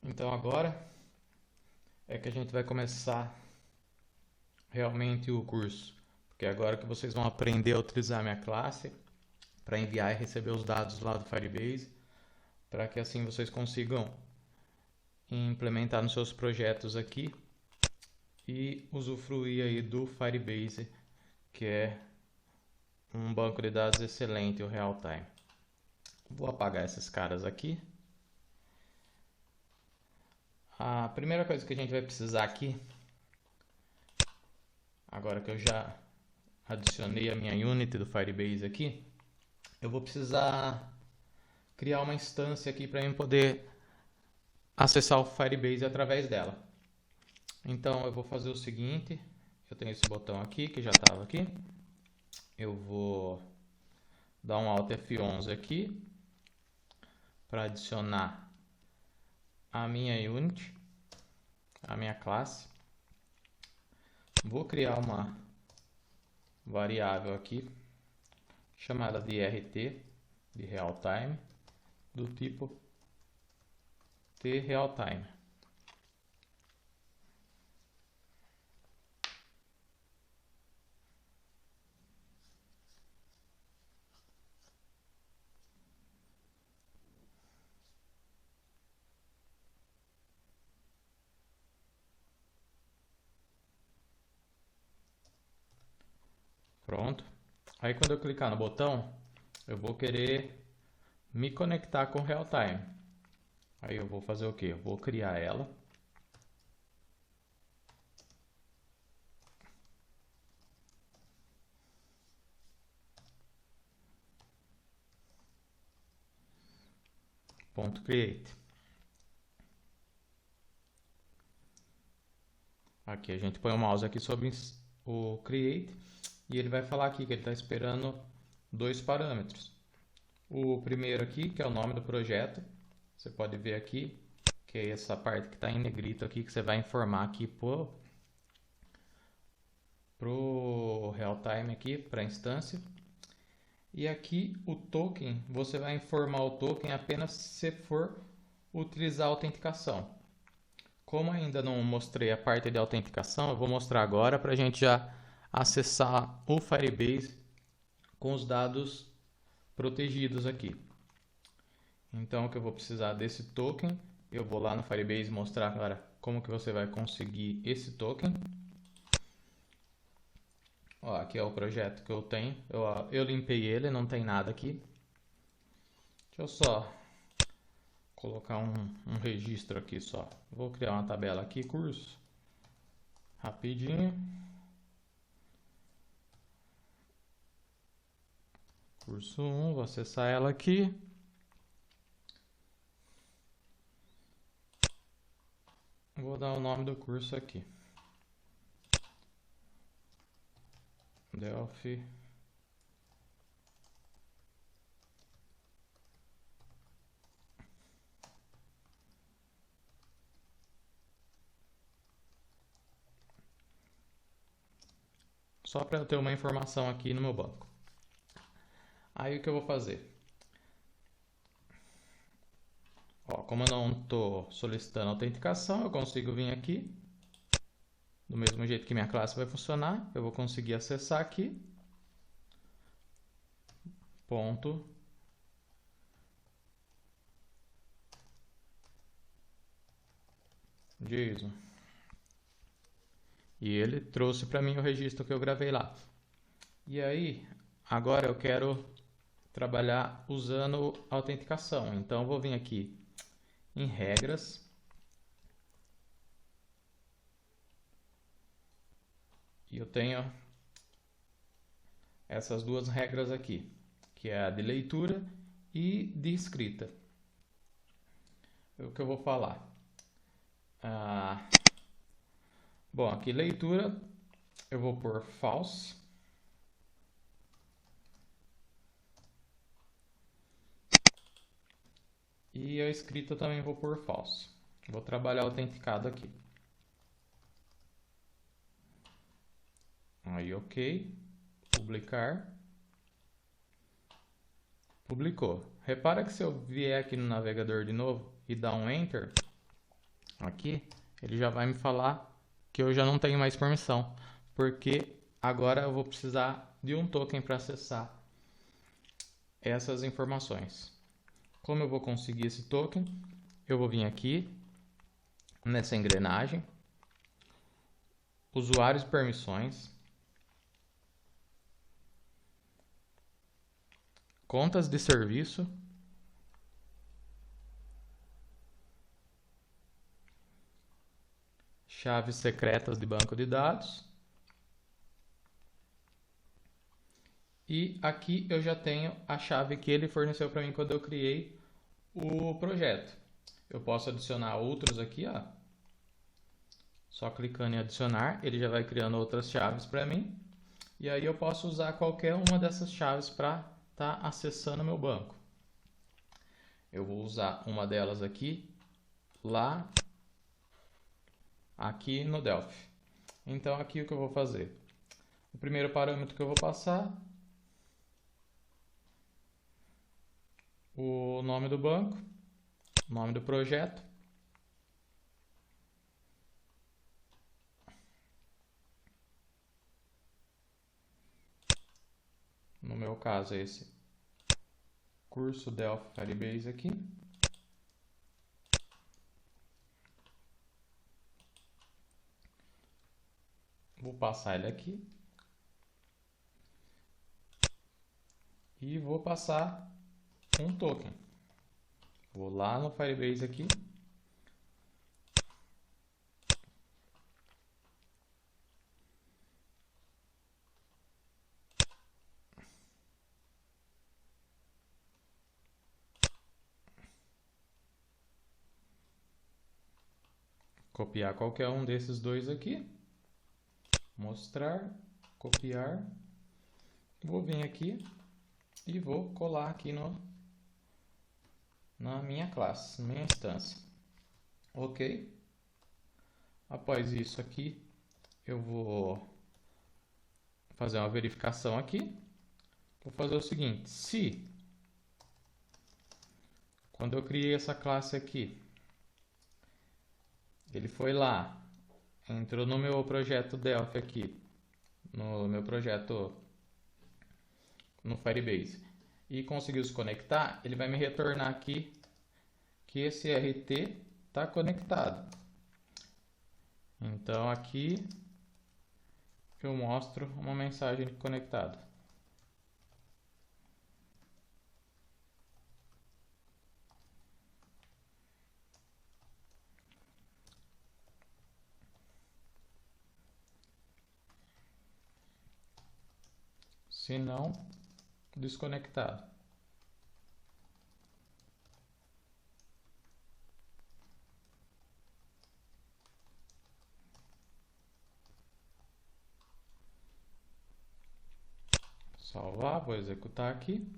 Então agora é que a gente vai começar realmente o curso, porque agora que vocês vão aprender a utilizar a minha classe para enviar e receber os dados lá do Firebase, para que assim vocês consigam implementar nos seus projetos aqui e usufruir aí do Firebase, que é um banco de dados excelente, o Realtime. Vou apagar esses caras aqui. A primeira coisa que a gente vai precisar aqui, agora que eu já adicionei a minha Unity do Firebase aqui, eu vou precisar criar uma instância aqui para eu poder acessar o Firebase através dela. Então eu vou fazer o seguinte, eu tenho esse botão aqui que já estava aqui, eu vou dar um Alt F11 aqui para adicionar a minha Unity, a minha classe. Vou criar uma variável aqui chamada de RT, de Realtime, do tipo tRealtime. Pronto. Aí quando eu clicar no botão, eu vou querer me conectar com o Realtime. Aí eu vou fazer o quê? Eu vou criar ela. .create. Aqui a gente põe o mouse aqui sobre o create e ele vai falar aqui que ele está esperando dois parâmetros. O primeiro aqui, que é o nome do projeto, você pode ver aqui, que é essa parte que está em negrito aqui, que você vai informar aqui pro Realtime aqui, para a instância. E aqui o token, você vai informar o token apenas se for utilizar a autenticação. Como ainda não mostrei a parte de autenticação, eu vou mostrar agora para a gente já acessar o Firebase com os dados protegidos aqui. Então, o que eu vou precisar desse token, eu vou lá no Firebase mostrar agora como que você vai conseguir esse token. Ó, aqui é o projeto que eu tenho, eu limpei ele, não tem nada aqui. Deixa eu só colocar um registro aqui só. Vou criar uma tabela aqui, curso, rapidinho. Curso 1, vou acessar ela aqui. Vou dar o nome do curso aqui. Delphi só para eu ter uma informação aqui no meu banco. Aí o que eu vou fazer? Ó, como eu não estou solicitando autenticação, eu consigo vir aqui. Do mesmo jeito que minha classe vai funcionar, eu vou conseguir acessar aqui. Ponto. JSON. E ele trouxe para mim o registro que eu gravei lá. E aí, agora eu quero trabalhar usando autenticação. Então eu vou vir aqui em regras. E eu tenho essas duas regras aqui, que é a de leitura e de escrita. O que eu vou falar? Bom, aqui leitura eu vou pôr false. E a escrita também vou pôr false. Vou trabalhar autenticado aqui. Aí, ok. Publicar. Publicou. Repara que se eu vier aqui no navegador de novo e dar um Enter, aqui, ele já vai me falar que eu já não tenho mais permissão, porque agora eu vou precisar de um token para acessar essas informações. Como eu vou conseguir esse token? Eu vou vir aqui nessa engrenagem, usuários e permissões, contas de serviço, chaves secretas de banco de dados. E aqui eu já tenho a chave que ele forneceu para mim quando eu criei o projeto. Eu posso adicionar outros aqui, ó. Só clicando em adicionar, ele já vai criando outras chaves para mim. E aí eu posso usar qualquer uma dessas chaves para estar acessando o meu banco. Eu vou usar uma delas aqui, aqui no Delphi. Então aqui o que eu vou fazer? O primeiro parâmetro que eu vou passar, o nome do banco, o nome do projeto. No meu caso é esse curso Delphi Firebase aqui. Vou passar ele aqui. E vou passar um token. Vou lá no Firebase aqui. Copiar qualquer um desses dois aqui. Mostrar, copiar. Vou vir aqui e vou colar aqui na minha classe, na minha instância. Ok. Após isso aqui, eu vou fazer uma verificação aqui. Vou fazer o seguinte, se quando eu criei essa classe aqui, ele foi lá, entrou no meu projeto Delphi aqui, no meu projeto no Firebase, e conseguiu se conectar, ele vai me retornar aqui que esse RT está conectado. Então aqui eu mostro uma mensagem de conectado. Se não, desconectado. Salvar, vou executar aqui.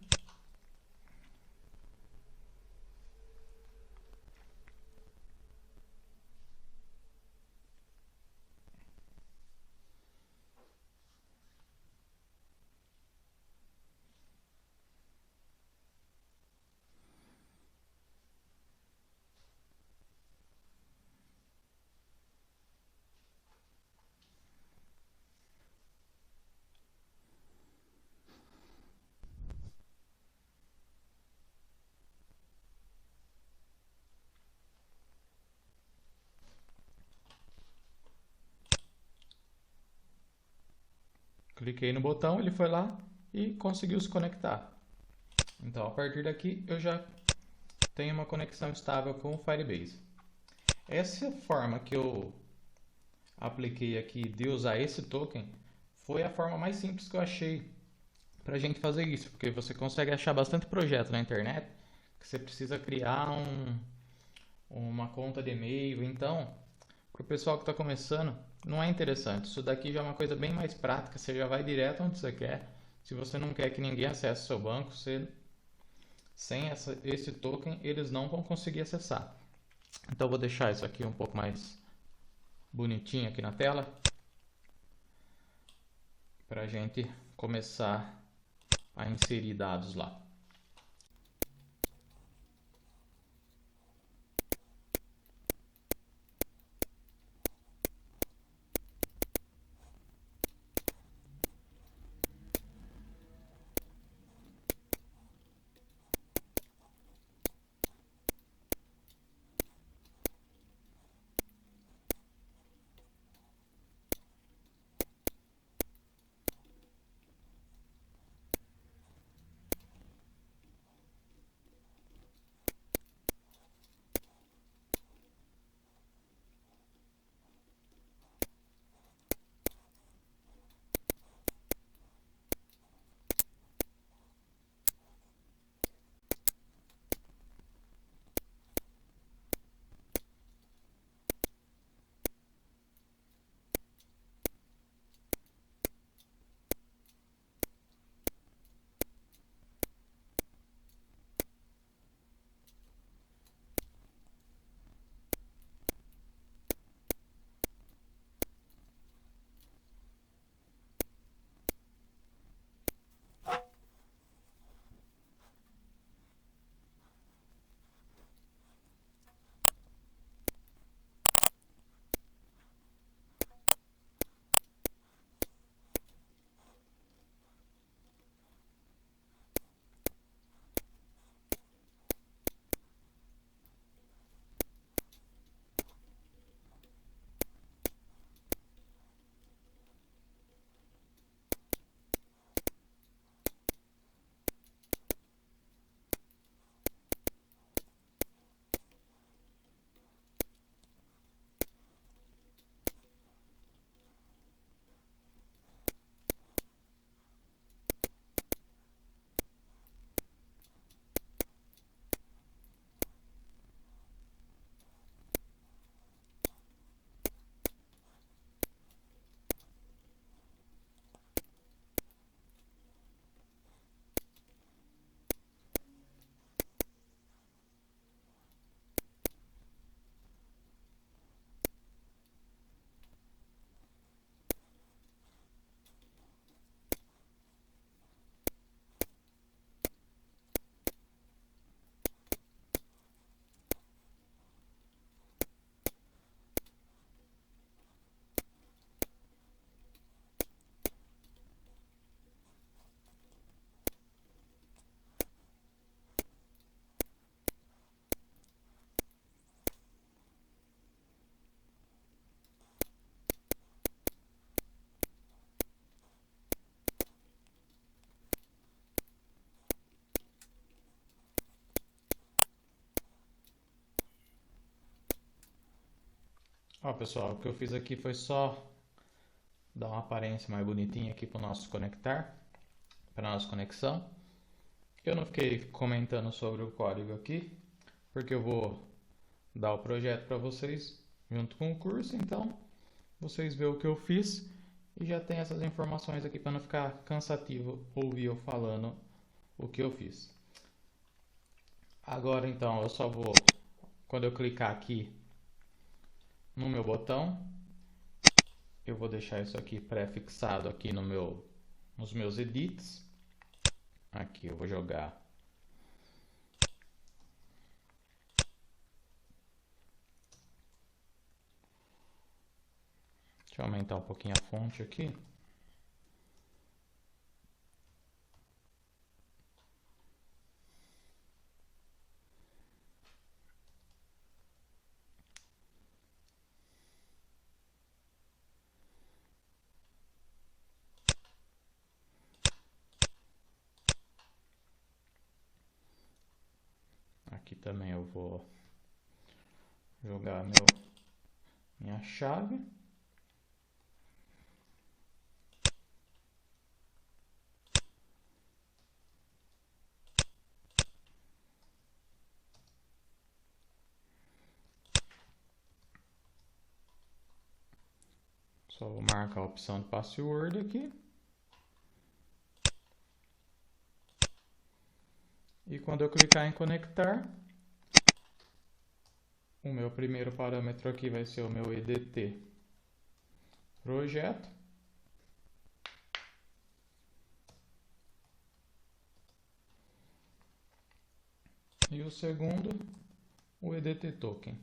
Cliquei no botão, ele foi lá e conseguiu se conectar. Então, a partir daqui, eu já tenho uma conexão estável com o Firebase. Essa forma que eu apliquei aqui de usar esse token foi a forma mais simples que eu achei para a gente fazer isso, porque você consegue achar bastante projeto na internet que você precisa criar uma conta de e-mail. Então, para o pessoal que está começando, não é interessante. Isso daqui já é uma coisa bem mais prática, você já vai direto onde você quer. Se você não quer que ninguém acesse o seu banco, sem esse token, eles não vão conseguir acessar. Então, eu vou deixar isso aqui um pouco mais bonitinho aqui na tela, para a gente começar a inserir dados lá. Ó, pessoal, o que eu fiz aqui foi só dar uma aparência mais bonitinha aqui para o nosso conectar, para nossa conexão. Eu não fiquei comentando sobre o código aqui, porque eu vou dar o projeto para vocês junto com o curso, então vocês vê o que eu fiz e já tem essas informações aqui para não ficar cansativo ouvir eu falando o que eu fiz. Agora então eu só vou, quando eu clicar aqui no meu botão, eu vou deixar isso aqui pré-fixado aqui nos meus edits. Aqui eu vou jogar. Deixa eu aumentar um pouquinho a fonte aqui. Aqui também eu vou jogar minha chave. Só vou marcar a opção de password aqui. E quando eu clicar em conectar, o meu primeiro parâmetro aqui vai ser o meu EDT projeto. E o segundo, o EDT token.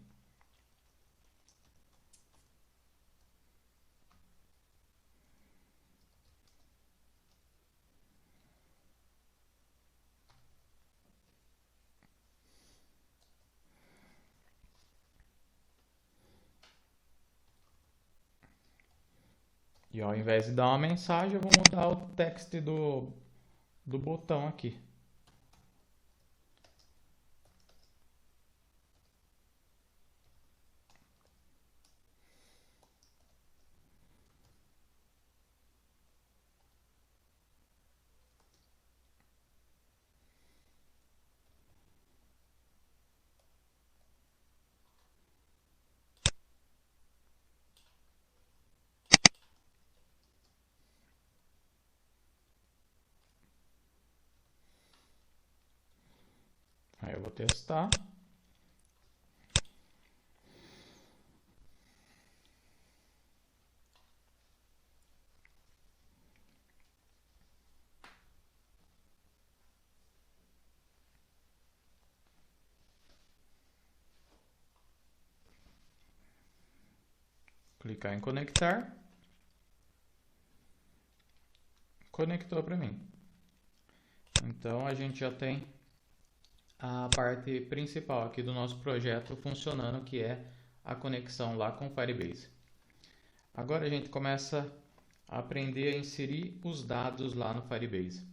E ao invés de dar uma mensagem, eu vou mudar o text do botão aqui. Aí eu vou testar. Clicar em conectar. Conectou para mim. Então a gente já tem a parte principal aqui do nosso projeto funcionando, que é a conexão lá com o Firebase. Agora a gente começa a aprender a inserir os dados lá no Firebase.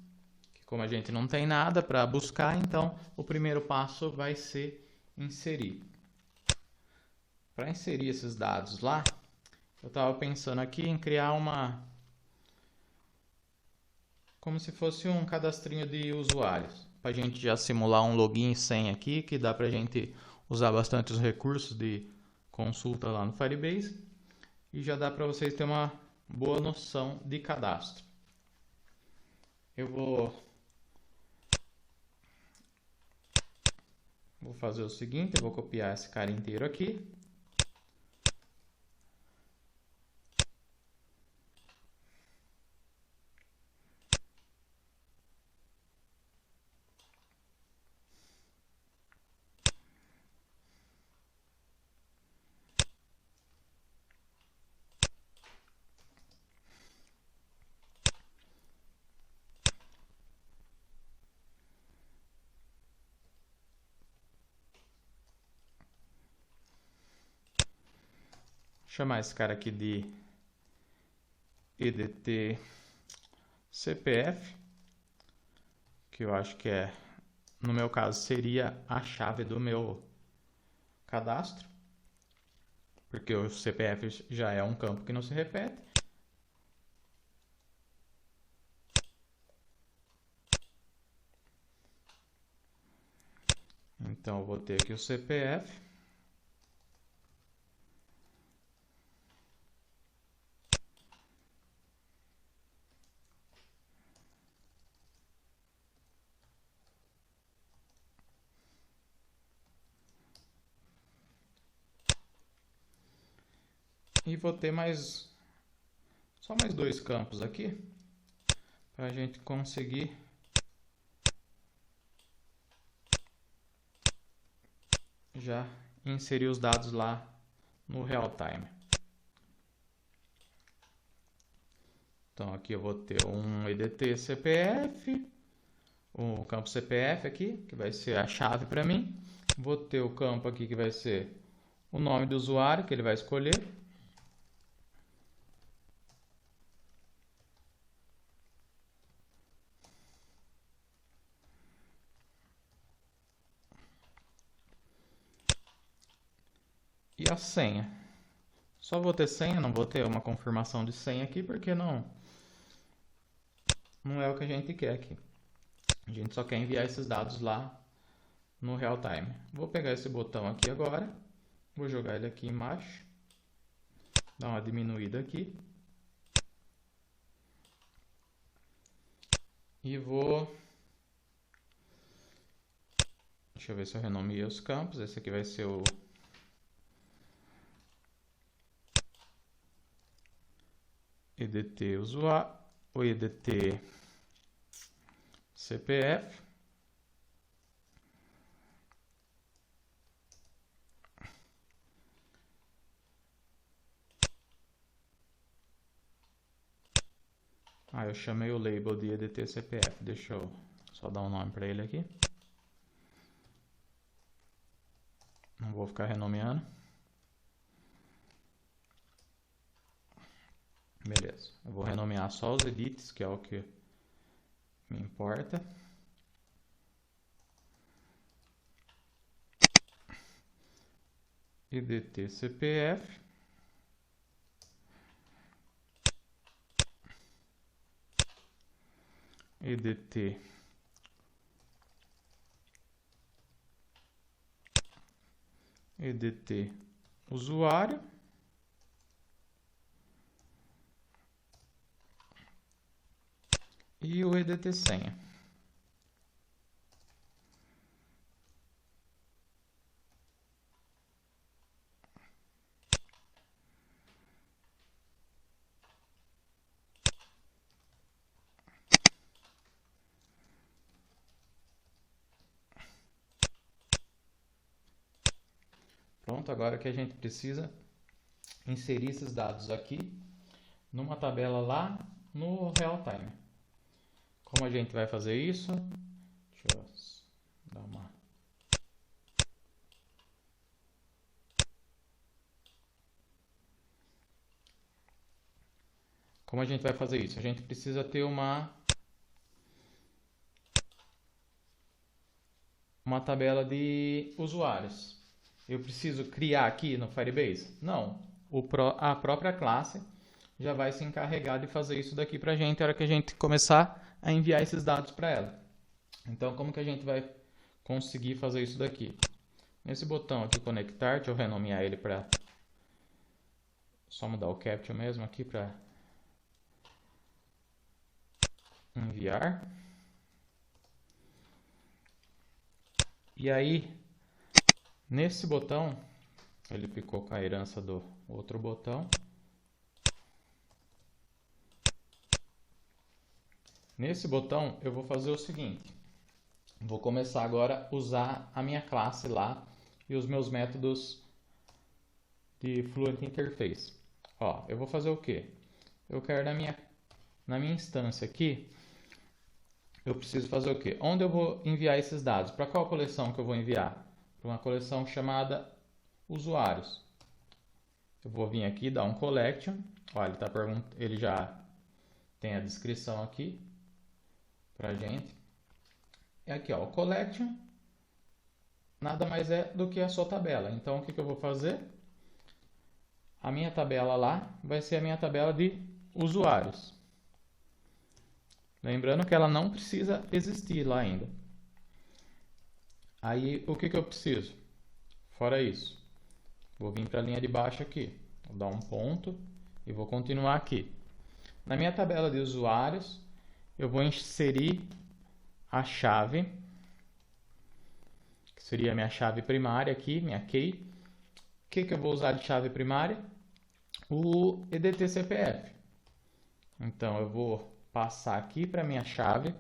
Como a gente não tem nada para buscar, então o primeiro passo vai ser inserir. Para inserir esses dados lá, eu estava pensando aqui em criar como se fosse um cadastrinho de usuários, para a gente já simular um login e senha aqui, que dá para a gente usar bastante os recursos de consulta lá no Firebase, e já dá para vocês terem uma boa noção de cadastro. Eu vou fazer o seguinte, eu vou copiar esse cara inteiro aqui. Chamar esse cara aqui de EDT CPF, que eu acho que no meu caso seria a chave do meu cadastro, porque o CPF já é um campo que não se repete. Então, eu vou ter aqui o CPF. E vou ter só mais dois campos aqui, para a gente conseguir já inserir os dados lá no real time. Então aqui eu vou ter um EDT CPF, o campo CPF aqui, que vai ser a chave para mim. Vou ter o campo aqui que vai ser o nome do usuário que ele vai escolher. E a senha. Só vou ter senha, não vou ter uma confirmação de senha aqui, porque não é o que a gente quer aqui. A gente só quer enviar esses dados lá no real time. Vou pegar esse botão aqui agora, vou jogar ele aqui embaixo, dar uma diminuída aqui. E deixa eu ver se eu renomeei os campos. Esse aqui vai ser o EDT usuário, o EDT CPF. Eu chamei o label de EDT CPF. Deixa eu só dar um nome para ele aqui. Não vou ficar renomeando. Beleza. Eu vou renomear só os edits, que é o que me importa. EDT CPF. EDT usuário. E o EDT senha. Pronto, agora que a gente precisa inserir esses dados aqui numa tabela lá no real time. Como a gente vai fazer isso? Deixa eu dar uma... Como a gente vai fazer isso? A gente precisa ter uma tabela de usuários. Eu preciso criar aqui no Firebase? Não. A própria classe já vai se encarregar de fazer isso daqui para a gente na hora que a gente começar a enviar esses dados para ela. Então, como que a gente vai conseguir fazer isso daqui? Nesse botão aqui, conectar, deixa eu renomear ele para só mudar o captcha mesmo aqui para enviar. E aí, nesse botão, ele ficou com a herança do outro botão. Nesse botão, eu vou fazer o seguinte. Vou começar agora a usar a minha classe lá e os meus métodos de Fluent Interface. Eu vou fazer o quê? Eu quero na minha instância aqui, eu preciso fazer o quê? Onde eu vou enviar esses dados? Para qual coleção que eu vou enviar? Para uma coleção chamada usuários. Eu vou vir aqui, dar um collection. Ele já tem a descrição aqui pra gente. E aqui, o collection nada mais é do que a sua tabela. Então, o que eu vou fazer? a minha tabela lá vai ser a minha tabela de usuários. Lembrando que ela não precisa existir lá ainda. Aí, o que eu preciso? Fora isso, vou vir para a linha de baixo aqui, vou dar um ponto e vou continuar aqui. Na minha tabela de usuários, eu vou inserir a chave, que seria a minha chave primária aqui, minha key. O que eu vou usar de chave primária? O EDT CPF. Então, eu vou passar aqui para minha chave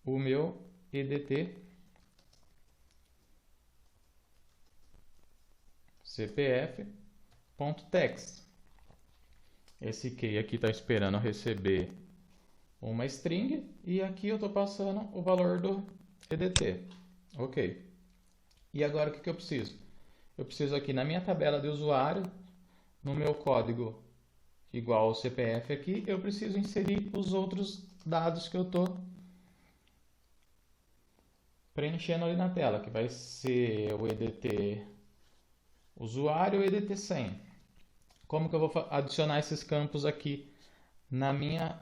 o meu EDT CPF.text. Esse key aqui está esperando receber uma string e aqui eu estou passando o valor do EDT. Ok. E agora o que eu preciso? Eu preciso aqui na minha tabela de usuário, no meu código igual ao CPF aqui, eu preciso inserir os outros dados que eu estou preenchendo ali na tela, que vai ser o EDT usuário e o EDT senha. Como que eu vou adicionar esses campos aqui na minha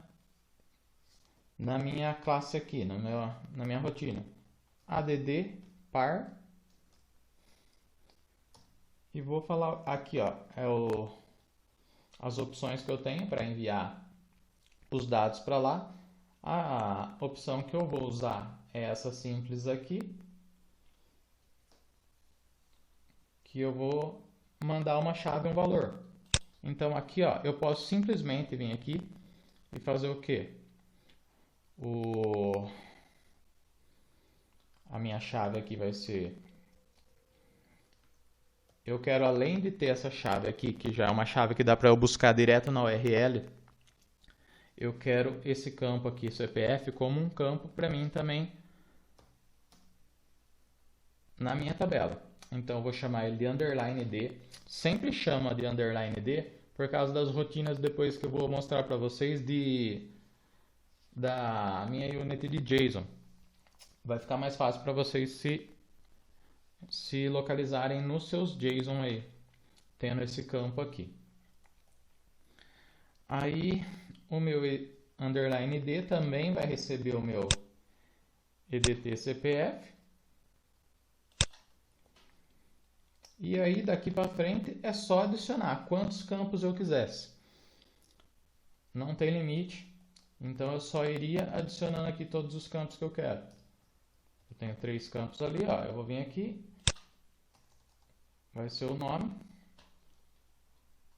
classe aqui, na minha rotina? add par, e vou falar aqui, ó, as opções que eu tenho para enviar os dados para lá. A opção que eu vou usar é essa simples aqui, que eu vou mandar uma chave e um valor. Então aqui, ó, eu posso simplesmente vir aqui e fazer o quê? A minha chave aqui vai ser... Eu quero, além de ter essa chave aqui, que já é uma chave que dá para eu buscar direto na URL, eu quero esse campo aqui, CPF, como um campo para mim também na minha tabela. Então eu vou chamar ele de underline D. Sempre chama de underline D por causa das rotinas depois que eu vou mostrar para vocês da minha unit de JSON. Vai ficar mais fácil para vocês se localizarem nos seus JSON aí, tendo esse campo aqui. Aí o meu underline D também vai receber o meu EDT CPF. E aí daqui para frente é só adicionar quantos campos eu quisesse. Não tem limite, então eu só iria adicionando aqui todos os campos que eu quero. Eu tenho 3 campos ali, ó. Eu vou vir aqui, vai ser o nome,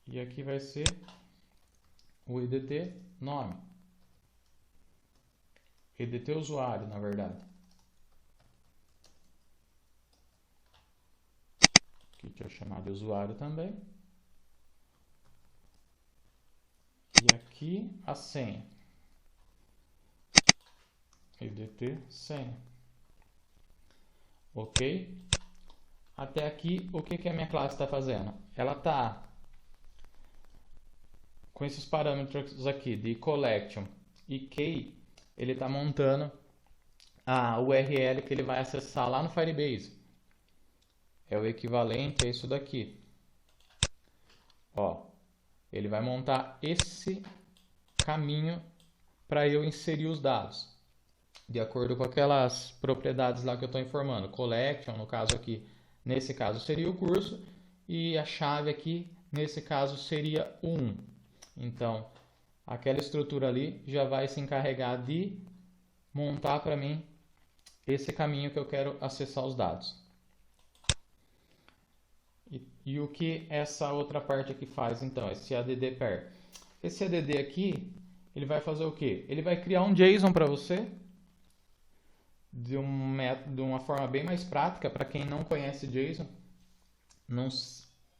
e aqui vai ser o EDT nome, EDT usuário, na verdade. Aqui deixa eu chamar de usuário também. E aqui a senha, EDT senha. Ok? Até aqui, o que a minha classe está fazendo? Ela está com esses parâmetros aqui de collection e key, ele está montando a URL que ele vai acessar lá no Firebase. É o equivalente a isso daqui. Ó, ele vai montar esse caminho para eu inserir os dados, de acordo com aquelas propriedades lá que eu estou informando. Collection, no caso aqui, nesse caso seria o curso, e a chave aqui, nesse caso, seria o 1. Então, aquela estrutura ali já vai se encarregar de montar para mim esse caminho que eu quero acessar os dados. E o que essa outra parte aqui faz, então, esse add pair? Esse add aqui, ele vai fazer o quê? Ele vai criar um JSON para você, de uma forma bem mais prática, para quem não conhece JSON,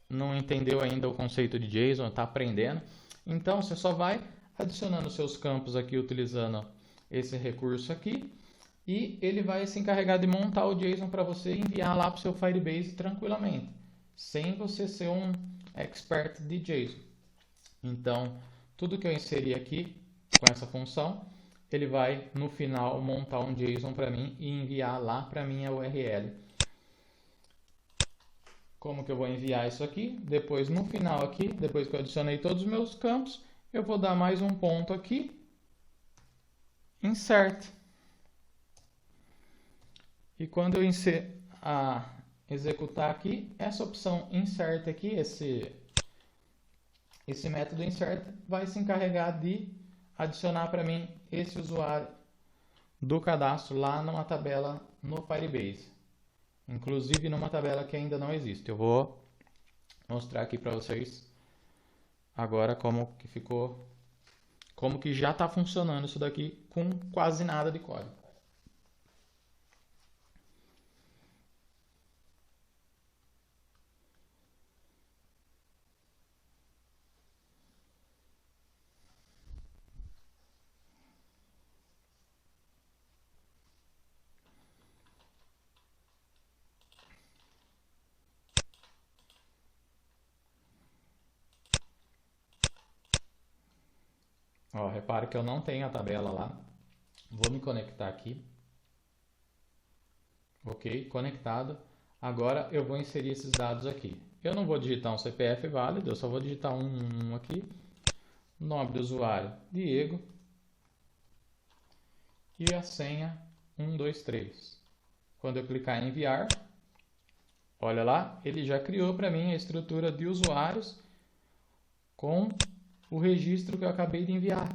não entendeu ainda o conceito de JSON, está aprendendo. Então, você só vai adicionando seus campos aqui, utilizando esse recurso aqui, e ele vai se encarregar de montar o JSON para você enviar lá para o seu Firebase tranquilamente, sem você ser um expert de JSON. Então, tudo que eu inseri aqui com essa função, ele vai no final montar um JSON para mim e enviar lá para minha URL. como que eu vou enviar isso aqui. Depois, no final aqui, depois que eu adicionei todos os meus campos, eu vou dar mais um ponto aqui, insert. E quando eu executar aqui, essa opção insert aqui, esse método insert vai se encarregar de adicionar para mim esse usuário do cadastro lá numa tabela no Firebase. Inclusive numa tabela que ainda não existe. Eu vou mostrar aqui para vocês agora como que ficou, como que já está funcionando isso daqui com quase nada de código. Ó, repare que eu não tenho a tabela lá. Vou me conectar aqui. Ok, conectado. Agora eu vou inserir esses dados aqui. Eu não vou digitar um CPF válido, eu só vou digitar um aqui. Nome do usuário, Diego. E a senha 123. Quando eu clicar em enviar, olha lá, ele já criou para mim a estrutura de usuários com o registro que eu acabei de enviar.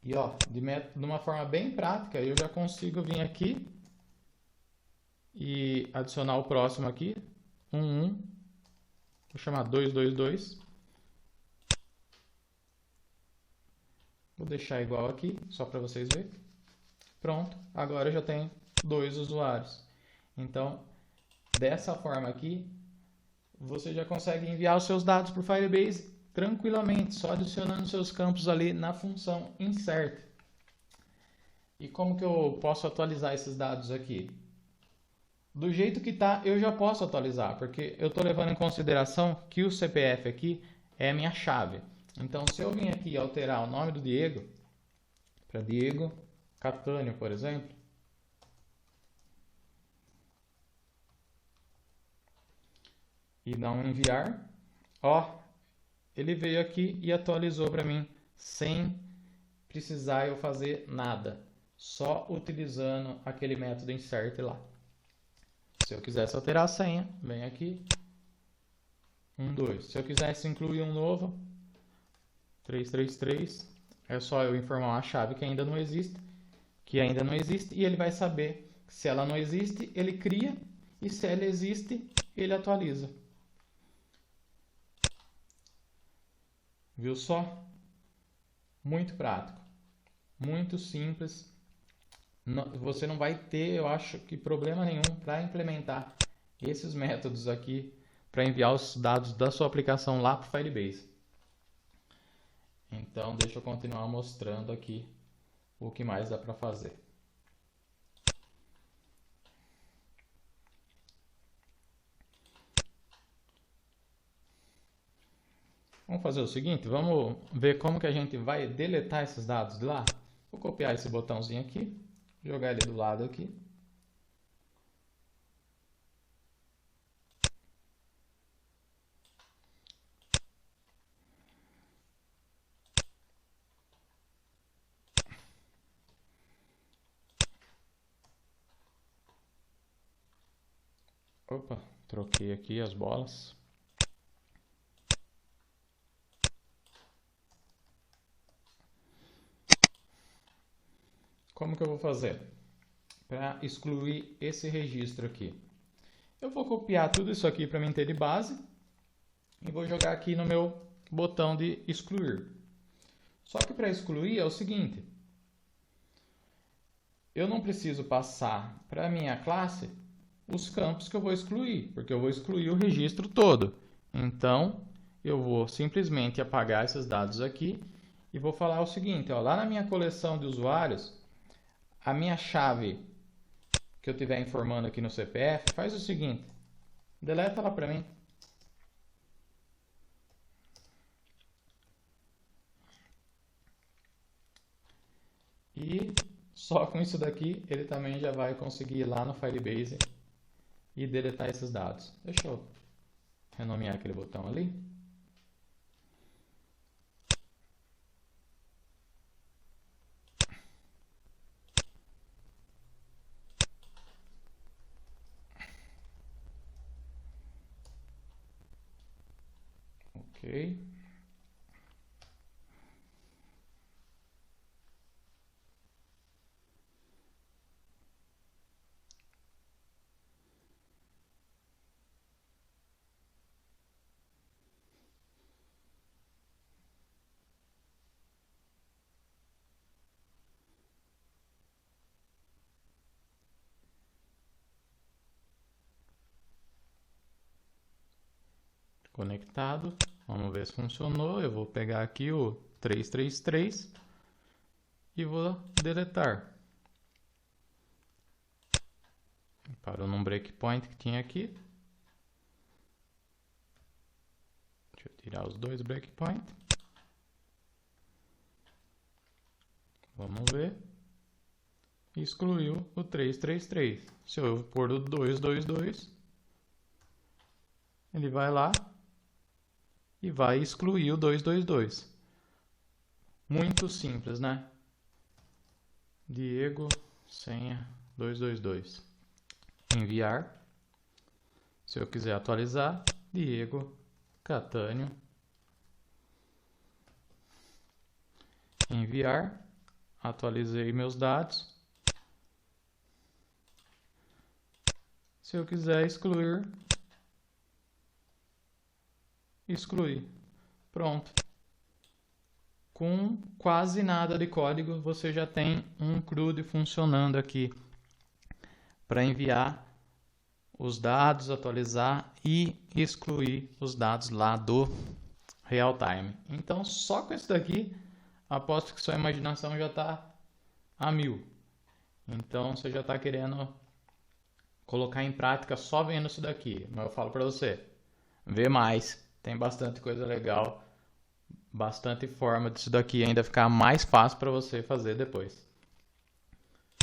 E ó, de uma forma bem prática, eu já consigo vir aqui e adicionar o próximo aqui, 11, vou chamar 222. Vou deixar igual aqui, só para vocês verem. Pronto, agora eu já tenho 2 usuários. Então, dessa forma aqui, você já consegue enviar os seus dados para o Firebase tranquilamente, só adicionando seus campos ali na função insert. E como que eu posso atualizar esses dados aqui? Do jeito que está, eu já posso atualizar, porque eu estou levando em consideração que o CPF aqui é a minha chave. Então, se eu vim aqui e alterar o nome do Diego, para Diego Catânio, por exemplo, e não enviar, ó, ele veio aqui e atualizou para mim sem precisar eu fazer nada, só utilizando aquele método insert lá. Se eu quisesse alterar a senha, vem aqui, 12. Se eu quisesse incluir um novo, 333, é só eu informar uma chave que ainda não existe, e ele vai saber que se ela não existe, ele cria, e se ela existe, ele atualiza. Viu só? Muito prático, muito simples. Você não vai ter, eu acho que problema nenhum para implementar esses métodos aqui para enviar os dados da sua aplicação lá para o Firebase. Então, deixa eu continuar mostrando aqui o que mais dá para fazer. Vamos fazer o seguinte, vamos ver como que a gente vai deletar esses dados de lá. Vou copiar esse botãozinho aqui, jogar ele do lado aqui. Opa, troquei aqui as bolas. Como que eu vou fazer para excluir esse registro aqui? Eu vou copiar tudo isso aqui para mim ter de base e vou jogar aqui no meu botão de excluir. Só que para excluir é o seguinte, eu não preciso passar para a minha classe os campos que eu vou excluir, porque eu vou excluir o registro todo. Então, eu vou simplesmente apagar esses dados aqui e vou falar o seguinte, ó, lá na minha coleção de usuários, a minha chave que eu estiver informando aqui no CPF, faz o seguinte, deleta ela para mim. E só com isso daqui, ele também já vai conseguir ir lá no Firebase e deletar esses dados. Deixa eu renomear aquele botão ali. Ok. Conectado. Vamos ver se funcionou. Eu vou pegar aqui o 333 e vou deletar. Parou num breakpoint que tinha aqui. Deixa eu tirar os dois breakpoints. Vamos ver. Excluiu o 333. Se eu pôr o 222, ele vai lá e vai excluir o 222. Muito simples, né? Diego, senha 222. Enviar. Se eu quiser atualizar, Diego Catânio. Enviar. Atualizei meus dados. Se eu quiser excluir, excluir. Pronto. Com quase nada de código, você já tem um CRUD funcionando aqui para enviar os dados, atualizar e excluir os dados lá do real-time. Então, só com isso daqui, aposto que sua imaginação já está a 1000. Então, você já está querendo colocar em prática só vendo isso daqui. Mas eu falo para você, vê mais. Tem bastante coisa legal, bastante forma disso daqui ainda ficar mais fácil para você fazer depois.